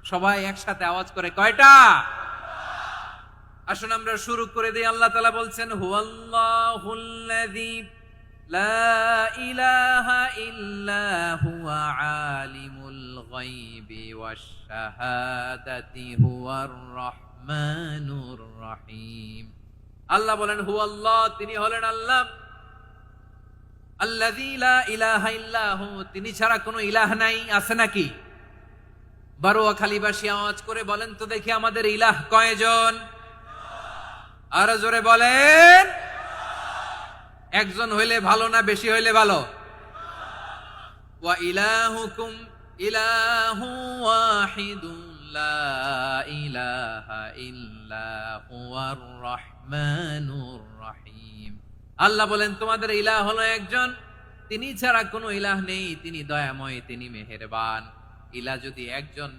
সবাই একসাথে আওয়াজ করে কয়টা? আসুন আমরা শুরু করে দিই। আল্লাহ তাআলা বলছেন হুয়াল্লাহুল্লাযী লা ইলাহা ইল্লা হুয়া আলিমুল গায়বি ওয়াশ শাহাদাতি হুয়ার রহমানুর রহিম। আল্লাহ বলেন হুয়াল্লাহ, তিনি হলেন আল্লাহ, আল্লাযী লা ইলাহা ইল্লা হু, তিনি ছাড়া কোনো ইলাহ নাই। আছে নাকি? বারোয়াখালীবাসী আওয়াজ করে বলেন তো দেখি আমাদের ইলাহ কয়জন? আরো জোরে বলেন। একজন হইলে ভালো না বেশি হইলে ভালো? ওয়া ইলাহুকুম ইলাহু ওয়াহিদুন লা ইলাহা ইল্লা হুয়ার রহমানুর রহিম। আল্লাহ বলেন তোমাদের ইলাহ হলো একজন, তিনি ছাড়া কোনো ইলাহ নেই, তিনি দয়াময়, তিনি মেহেরবান। ইলাহ যদি একজন